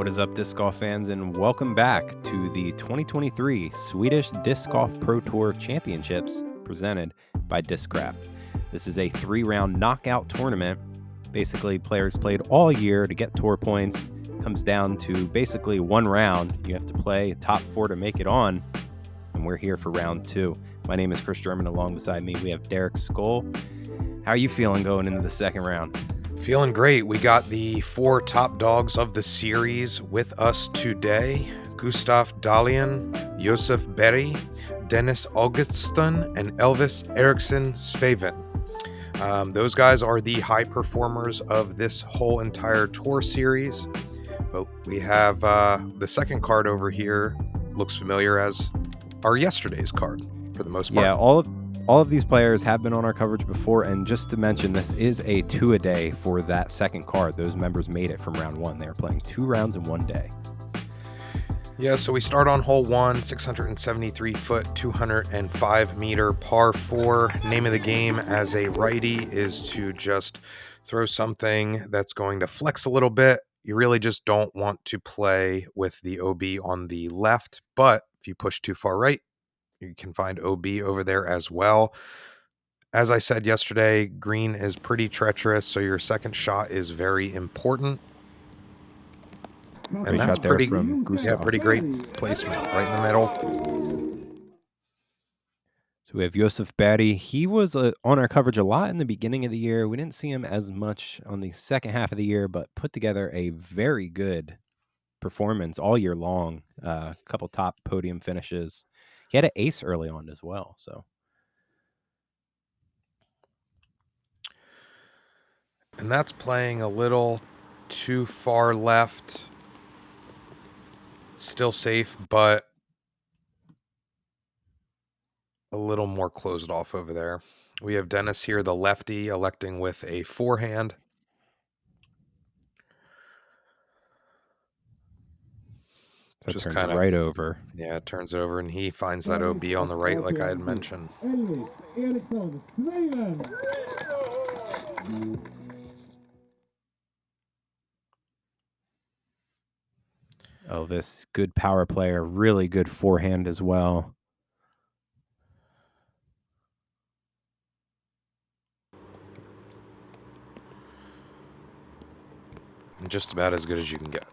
What is up, disc golf fans, and welcome back to the 2023 Swedish Disc Golf Pro Tour Championships presented by Discraft. This is a 3-round knockout tournament. Basically, players played all year to get tour points. Comes down to basically one round. You have to play top 4 to make it on, and we're here for round 2. My name is Chris German. Along beside me, we have Derek Skoll. How are you feeling going into the second round? Feeling great. We got the 4 top dogs of the series with us today. Gustav Dahlén, Josef Berg, Dennis Augustsson, and Elvis Eriksson Sveiven. Those guys are the high performers of this whole entire tour series. But we have the second card over here. Looks familiar as our yesterday's card for the most part. Yeah, all of these players have been on our coverage before, and just to mention, this is a 2-a-day for that second card. Those members made it from round 1. They are playing 2 rounds in 1 day. Yeah, so we start on hole 1, 673 foot, 205 meter par 4. Name of the game as a righty is to just throw something that's going to flex a little bit. You really just don't want to play with the OB on the left, but if you push too far right, you can find OB over there as well. As I said yesterday, green is pretty treacherous, so your second shot is very important. And that's pretty great placement right in the middle. So we have Josef Berg. He was on our coverage a lot in the beginning of the year. We didn't see him as much on the second half of the year, but put together a very good performance all year long. A couple top podium finishes. He had an ace early on as well. So, and that's playing a little too far left. Still safe, but a little more closed off over there. We have Dennis here, the lefty, electing with a forehand. So just kind of right over. Yeah, it turns over, and he finds that OB on the right, like I had mentioned. Elvis, Eriksson, Sveiven. Elvis, good power player, really good forehand as well. Just about as good as you can get.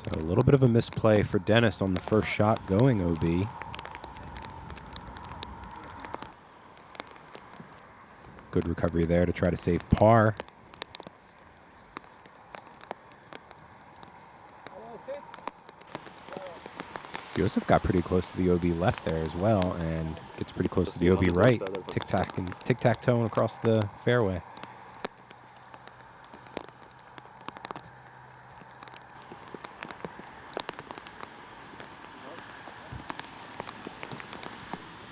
So a little bit of a misplay for Dennis on the first shot going OB. Good recovery there to try to save par. Josef got pretty close to the OB left there as well, and gets pretty close to the OB right. Tic-tac-toe across the fairway.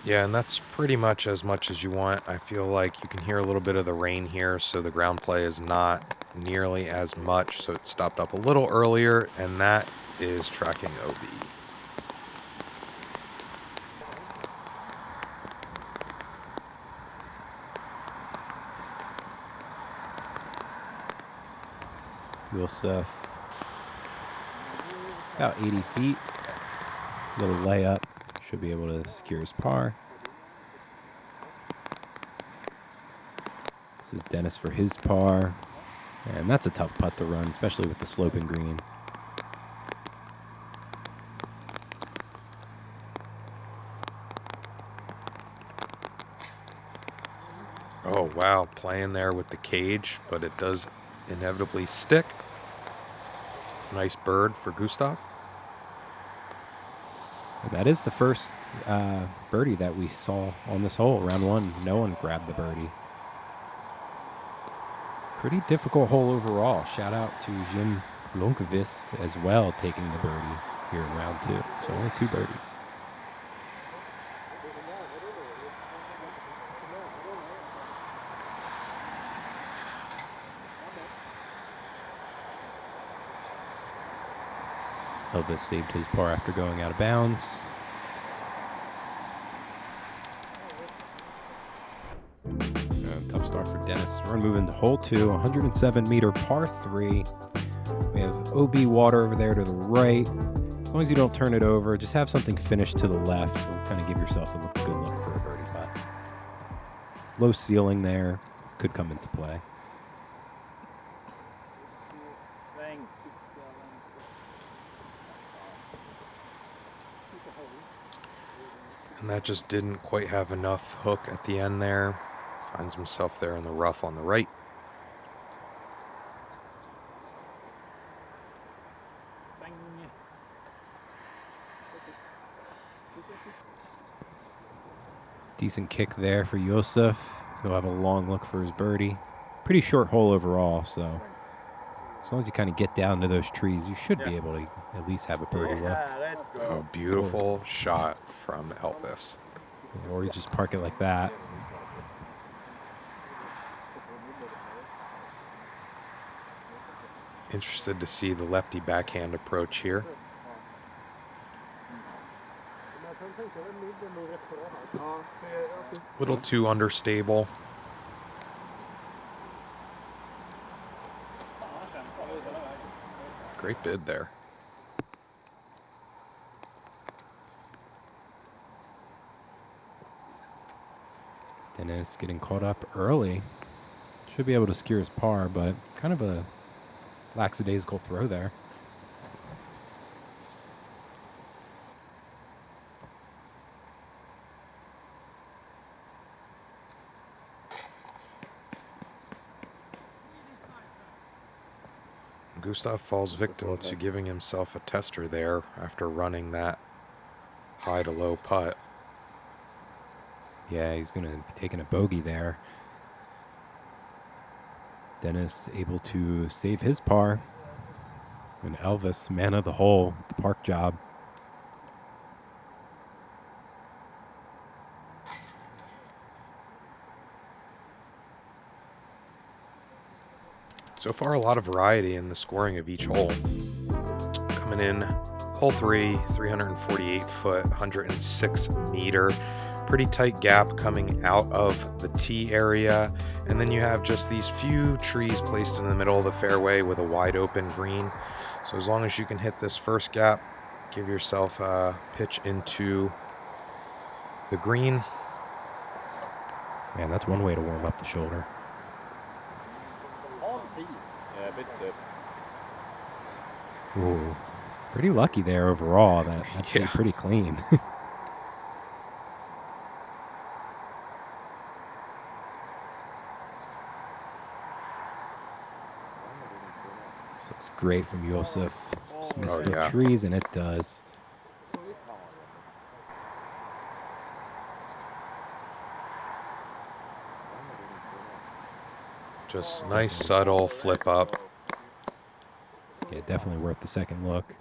Yeah, and that's pretty much as you want. I feel like you can hear a little bit of the rain here, so the ground play is not nearly as much, so it stopped up a little earlier, and that is tracking OB. Josef, about 80 feet, little layup. Should be able to secure his par. This is Dennis for his par. And that's a tough putt to run, especially with the sloping green. Oh, wow. Playing there with the cage, but it does inevitably stick. Nice bird for Gustav. That is the first birdie that we saw on this hole. Round 1, no one grabbed the birdie. Pretty difficult hole overall. Shout out to Jim Blomqvist as well, taking the birdie here in round 2. So only 2 birdies. Elvis saved his par after going out of bounds. Tough start for We're gonna move into hole 2, 107-meter par 3. We have OB water over there to the right. As long as you don't turn it over, just have something finished to the left. So kind of give yourself a good look for a birdie putt. Low ceiling there could come into play. And that just didn't quite have enough hook at the end there. Finds himself there in the rough on the right. Decent kick there for Josef. He'll have a long look for his birdie. Pretty short hole overall, so as long as you kind of get down to those trees, you should be able to at least have a birdie look. Oh, beautiful shot from Elvis. Or you just park it like that. Interested to see the lefty backhand approach here. Little too understable. Great bid there. Dennis getting caught up early. Should be able to secure his par, but kind of a lackadaisical throw there. Gustav falls victim to giving himself a tester there after running that high to low putt. Yeah, he's going to be taking a bogey there. Dennis able to save his par. And Elvis, man of the hole, the park job. So far, a lot of variety in the scoring of each hole. Coming in, hole 3, 348 foot, 106 meter. Pretty tight gap coming out of the tee area. And then you have just these few trees placed in the middle of the fairway with a wide open green. So as long as you can hit this first gap, give yourself a pitch into the green. Man, that's one way to warm up the shoulder. Ooh, pretty lucky there overall. That stayed pretty clean. This looks great from Josef. Just missed the trees, and it does. Just nice, subtle flip up. Yeah, definitely worth the second look.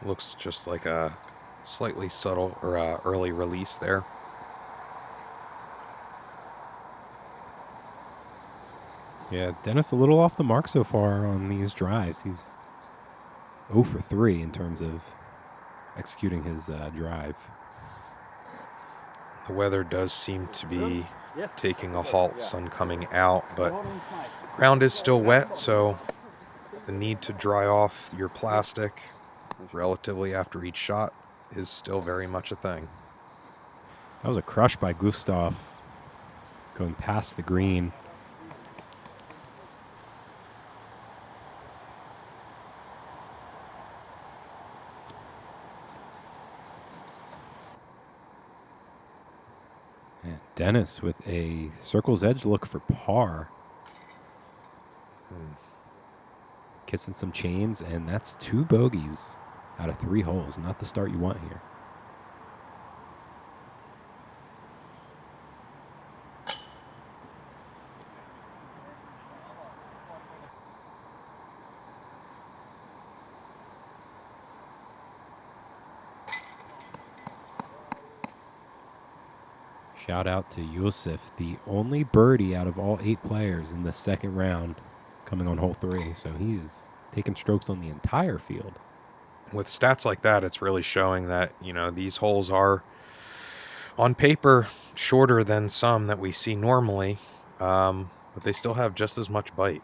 Looks just like a slightly subtle or early release there. Yeah, Dennis a little off the mark so far on these drives. He's 0 for 3 in terms of executing his drive. The weather does seem to be taking a halt, sun coming out, but ground is still wet, so the need to dry off your plastic relatively after each shot is still very much a thing. That was a crush by Gustav going past the green. And Dennis with a circle's edge look for par. Kissing some chains, and that's 2 bogeys out of 3 holes. Not the start you want here. Shout out to Josef, the only birdie out of all 8 players in the second round coming on hole 3. So he is taking strokes on the entire field. with stats like that, it's really showing that, you know, these holes are on paper shorter than some that we see normally, but they still have just as much bite.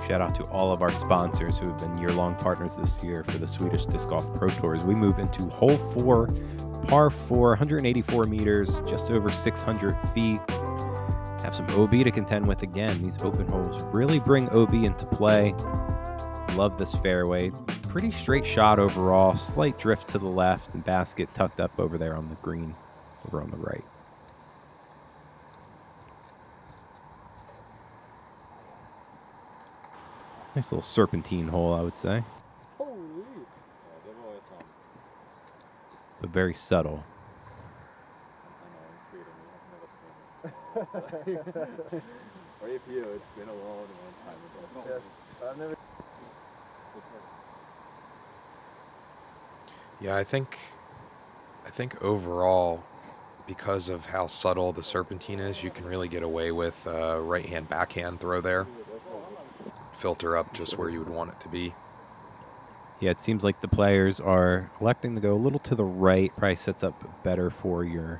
Shout out to all of our sponsors who have been year-long partners this year for the Swedish Disc Golf Pro Tours. We move into hole 4, par 4, 184 meters, just over 600 feet. Have some OB to contend with again. These open holes really bring OB into play. Love this fairway. Pretty straight shot overall. Slight drift to the left and basket tucked up over there on the green, over on the right. Nice little serpentine hole, I would say. But very subtle. Or if you, it's been a long time ago. Yes, I've never. Yeah, I think overall, because of how subtle the serpentine is, you can really get away with right-hand backhand throw there. Filter up just where you would want it to be. Yeah, it seems like the players are electing to go a little to the right. Probably sets up better for your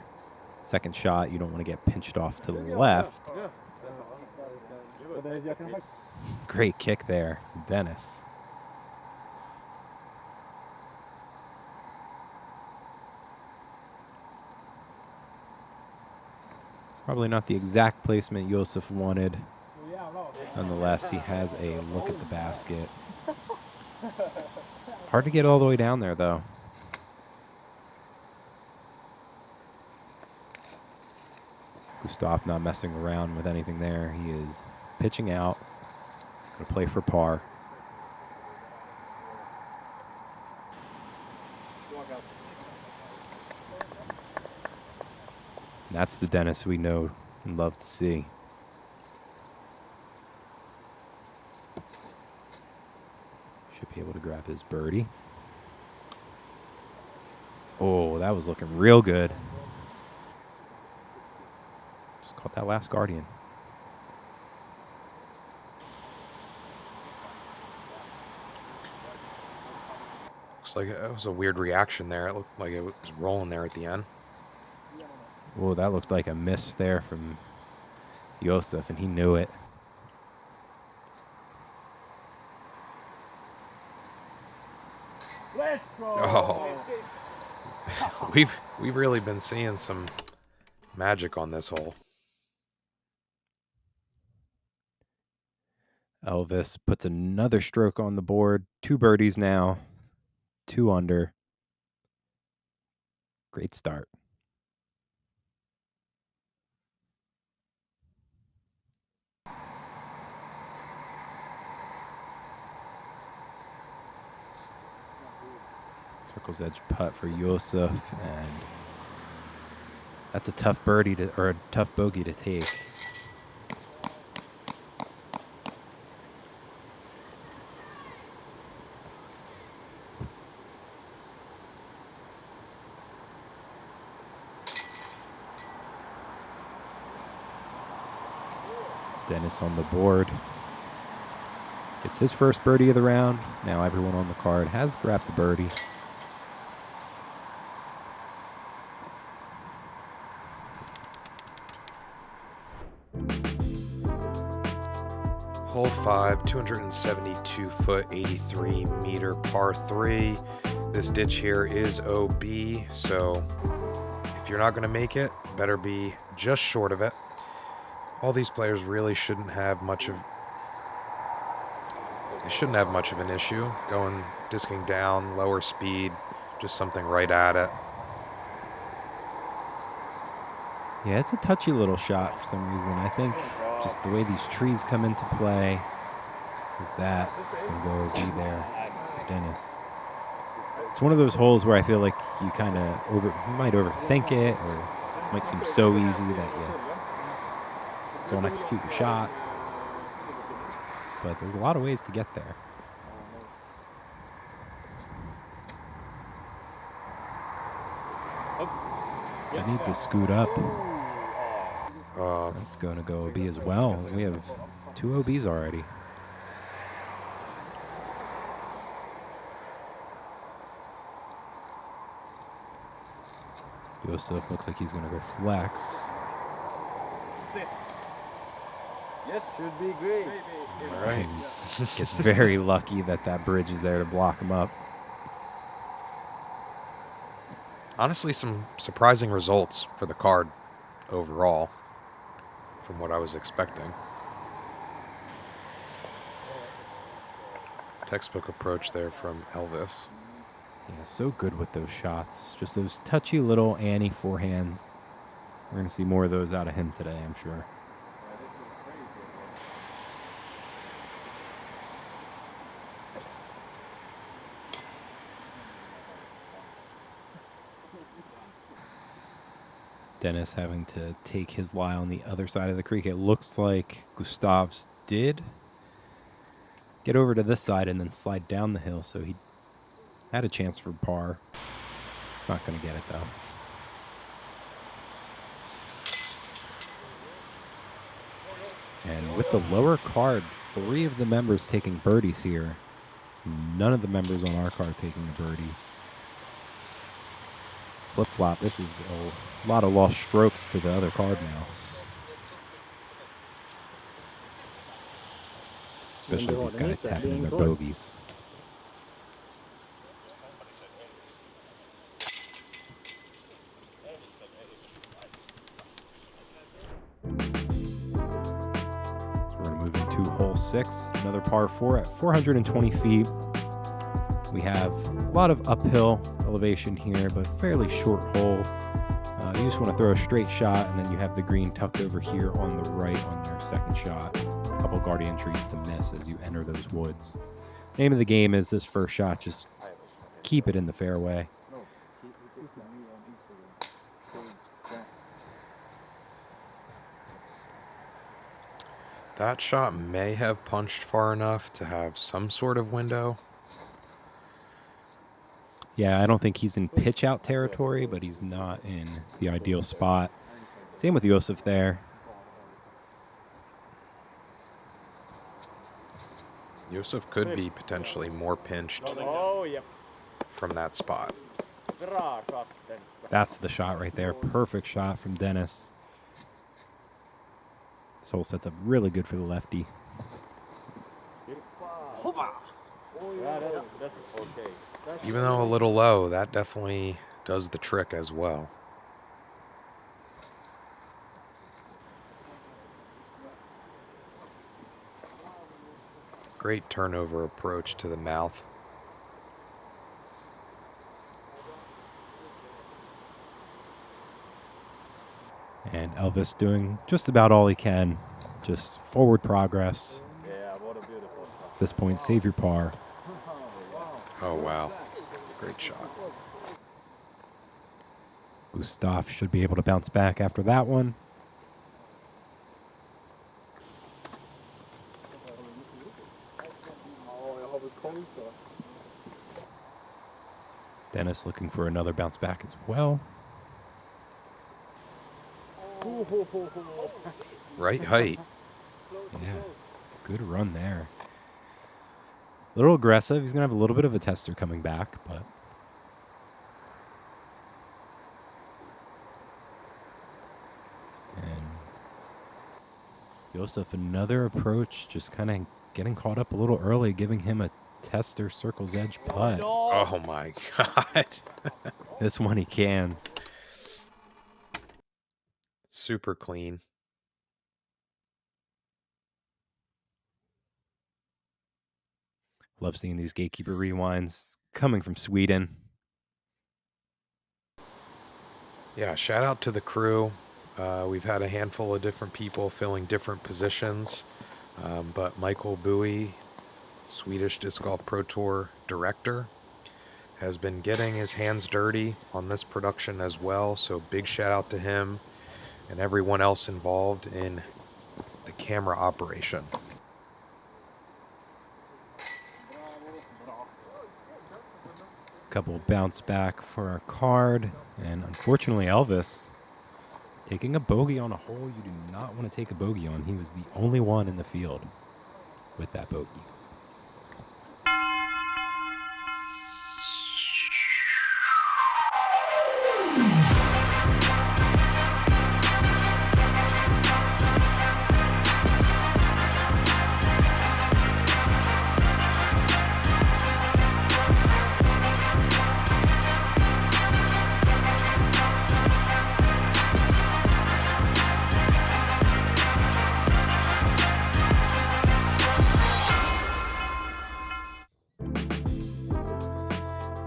second shot. You don't want to get pinched off to the left. Great kick there from Dennis. Probably not the exact placement Josef wanted. Nonetheless, he has a look at the basket. Hard to get all the way down there, though. Gustav not messing around with anything there. He is pitching out. Going to play for par. And that's the Dennis we know and love to see. Should be able to grab his birdie. Oh, that was looking real good. Just caught that last Guardian. Looks like it was a weird reaction there. It looked like it was rolling there at the end. Oh, that looked like a miss there from Josef, and he knew it. Let's go! Oh. We've really been seeing some magic on this hole. Elvis puts another stroke on the board. 2 birdies now. 2 under. Great start. Circle's edge putt for Josef, and that's a tough birdie to, or a tough bogey to take. Dennis on the board. Gets his first birdie of the round. Now everyone on the card has grabbed the birdie. Hole 5, 272 foot, 83 meter par 3. This ditch here is OB, so if you're not going to make it, better be just short of it. All these players really shouldn't have much of an issue going disking down, lower speed, just something right at it. Yeah, it's a touchy little shot for some reason. I think just the way these trees come into play is that it's going to go OB there for Dennis. It's one of those holes where I feel like you kind of might overthink it, or it might seem so easy that you don't execute your shot. But there's a lot of ways to get there. That needs to scoot up. That's going to go OB as well. We have 2 OBs already. Josef looks like he's going to go flex. Yes, should be great. All right. Gets very lucky that that bridge is there to block him up. Honestly, some surprising results for the card overall from what I was expecting. Textbook approach there from Elvis. Yeah, so good with those shots. Just those touchy little Annie forehands. We're going to see more of those out of him today, I'm sure. Dennis having to take his lie on the other side of the creek. It looks like Gustav's did get over to this side and then slide down the hill, so he had a chance for par. He's not going to get it, though. And with the lower card, 3 of the members taking birdies here. None of the members on our card taking a birdie. Flip-flop. This is a lot of lost strokes to the other card now. Especially these guys tapping in their bogeys. To hole 6, another par 4 at 420 feet. We have a lot of uphill elevation here, but fairly short hole. You just want to throw a straight shot, and then you have the green tucked over here on the right on your second shot. A couple guardian trees to miss as you enter those woods. Name of the game is this first shot, just keep it in the fairway. That shot may have punched far enough to have some sort of window. Yeah, I don't think he's in pitch out territory, but he's not in the ideal spot. Same with Josef there. Josef could be potentially more pinched from that spot. That's the shot right there. Perfect shot from Dennis. This hole sets up really good for the lefty. Even though a little low, that definitely does the trick as well. Great turnover approach to the mouth. And Elvis doing just about all he can. Just forward progress. At this point, save your par. Oh, wow. Great shot. Gustav should be able to bounce back after that one. Dennis looking for another bounce back as well. Right height. Yeah, good run there. A little aggressive. He's going to have a little bit of a tester coming back, but... And Josef, another approach, just kind of getting caught up a little early, giving him a tester circle's edge putt. Oh, my God. This one he cans. Super clean. Love seeing these Gatekeeper rewinds coming from Sweden. Yeah, shout out to the crew. We've had a handful of different people filling different positions, but Michael Bowie, Swedish Disc Golf Pro Tour director, has been getting his hands dirty on this production as well, so big shout out to him and everyone else involved in the camera operation. Couple bounce back for our card, and unfortunately Elvis taking a bogey on a hole you do not want to take a bogey on. He was the only one in the field with that bogey.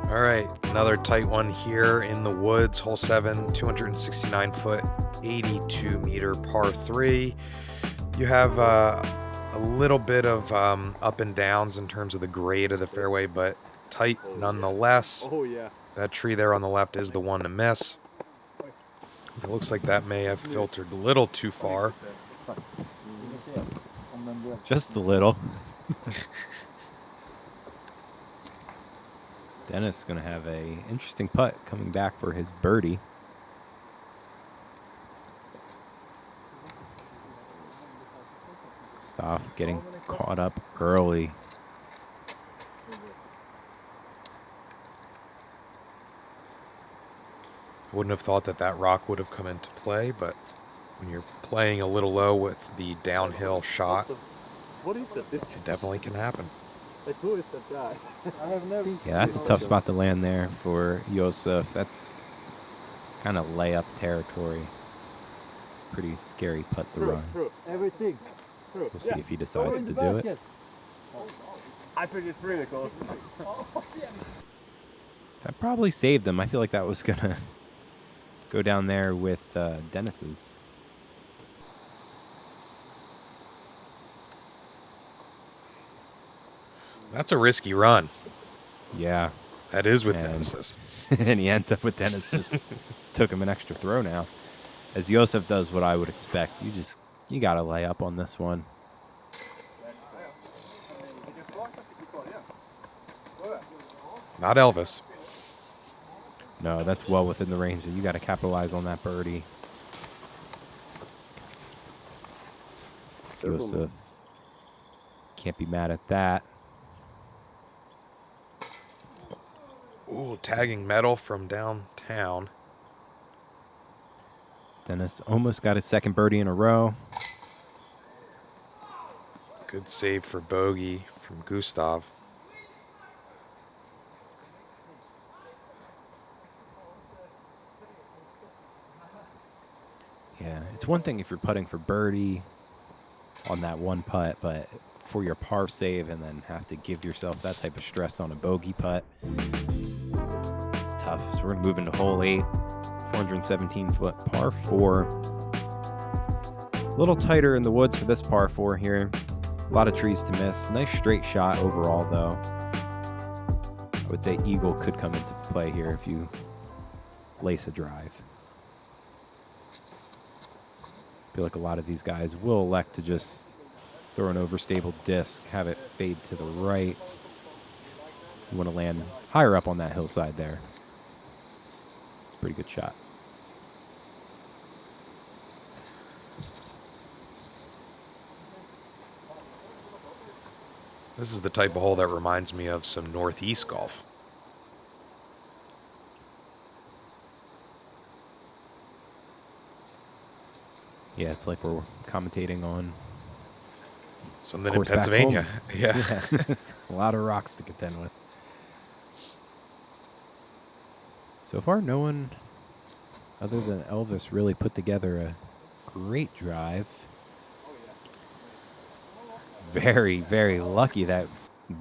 All right, another tight one here in the woods, hole 7, 269 foot, 82 meter par 3. You have a little bit of up and downs in terms of the grade of the fairway, but tight nonetheless. Oh, yeah. That tree there on the left is the one to miss. It looks like that may have filtered a little too far. Just a little. Dennis is going to have a interesting putt coming back for his birdie. Gustav getting caught up early. I wouldn't have thought that that rock would have come into play, but when you're playing a little low with the downhill shot, What is that? This it definitely can happen. who is that guy? I have never. Yeah, that's a tough spot to land there for Josef. That's kind of layup territory. It's a pretty scary putt to run. Everything. We'll see if he decides to do it. I think it's really close. That probably saved him. I feel like that was going to go down there with Dennis's. That's a risky run. Yeah. That is with And- Dennis's. And he ends up with Dennis. Just took him an extra throw now. As Josef does what I would expect. You got to lay up on this one. Not Elvis. No, that's well within the range that you got to capitalize on that birdie. Josef can't be mad at that. Ooh, tagging metal from downtown. Dennis almost got his second birdie in a row. Good save for bogey from Gustav. Yeah, it's one thing if you're putting for birdie on that one putt, but for your par save and then have to give yourself that type of stress on a bogey putt, it's tough. So we're going to move into hole 8, 417 foot par 4. A little tighter in the woods for this par 4 here. A lot of trees to miss. Nice straight shot overall, though. I would say eagle could come into play here if you lace a drive. I feel like a lot of these guys will elect to just throw an overstable disc, have it fade to the right. You want to land higher up on that hillside there. Pretty good shot. This is the type of hole that reminds me of some Northeast golf. Yeah, it's like we're commentating on Something in course back Pennsylvania. home. Yeah. A lot of rocks to contend with. So far, no one other than Elvis really put together a great drive. Very, very lucky that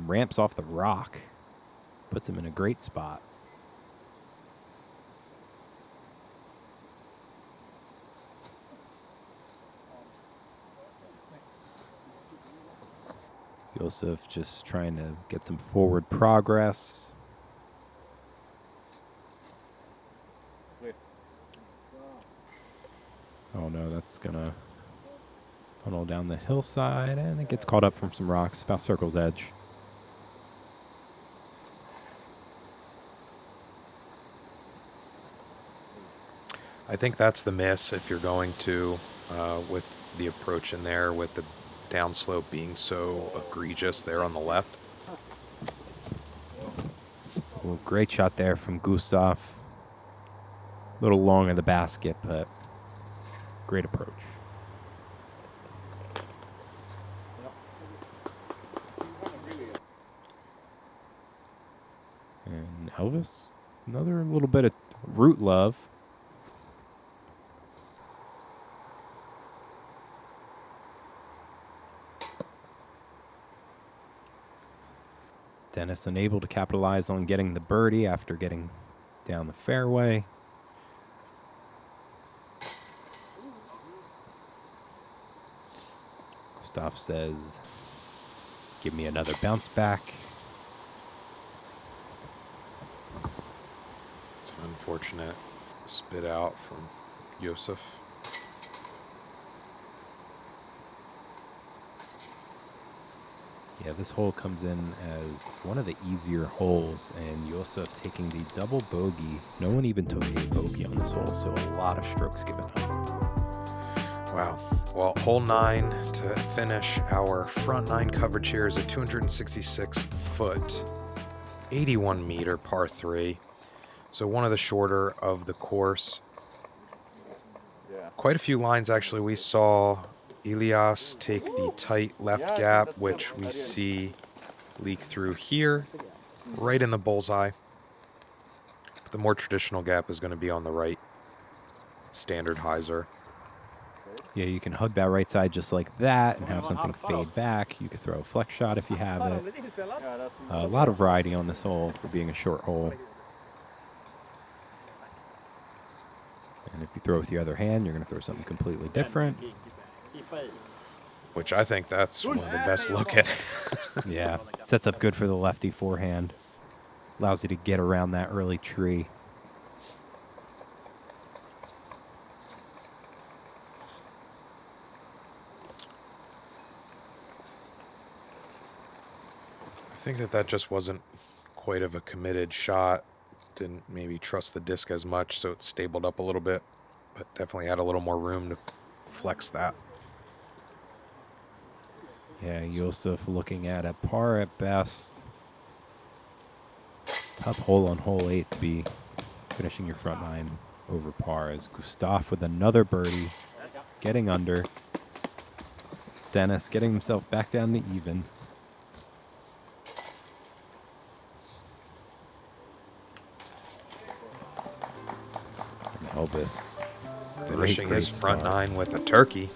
ramps off the rock. Puts him in a great spot. Josef just trying to get some forward progress. Oh no, that's gonna funnel down the hillside, and it gets caught up from some rocks about circle's edge. I think that's the miss if you're going to, with the approach in there, with the downslope being so egregious there on the left. Well, great shot there from Gustav. A little long in the basket, but great approach. And Elvis, another little bit of root love. Dennis unable to capitalize on getting the birdie after getting down the fairway. Gustav says, give me another bounce back. It's an unfortunate spit out from Josef. Yeah, this hole comes in as one of the easier holes, and Josef taking the double bogey. No one even took a bogey on this hole, so a lot of strokes given up. Wow. Well, hole 9 to finish our front 9 coverage here is a 266-foot, 81-meter par 3. So one of the shorter of the course. Yeah. Quite a few lines, actually. We saw Elias take the tight left gap, which we see leak through here, right in the bullseye. But the more traditional gap is going to be on the right, standard hyzer. Yeah, you can hug that right side just like that and have something fade back. You could throw a flex shot if you have it. A lot of variety on this hole for being a short hole. And if you throw with your other hand, you're going to throw something completely different. Which I think that's one of the best looking. Yeah, sets up good for the lefty forehand. Allows you to get around that early tree. I think that just wasn't quite of a committed shot. Didn't maybe trust the disc as much, so it stabled up a little bit, but definitely had a little more room to flex that. Yeah, Josef looking at a par at best. Tough hole on hole 8 to be finishing your front 9 over par, as Gustav with another birdie, getting under. Dennis getting himself back down to even. And Elvis Finishing great his front start. 9 with a turkey.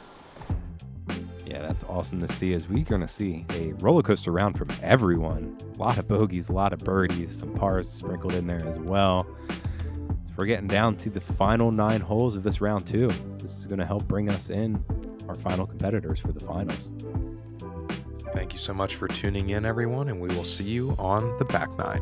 Yeah, that's awesome to see, as we're going to see a roller coaster round from everyone. A lot of bogeys, a lot of birdies, some pars sprinkled in there as well. So we're getting down to the final 9 holes of this round 2. This is going to help bring us in our final competitors for the finals. Thank you so much for tuning in, everyone, and we will see you on the back 9.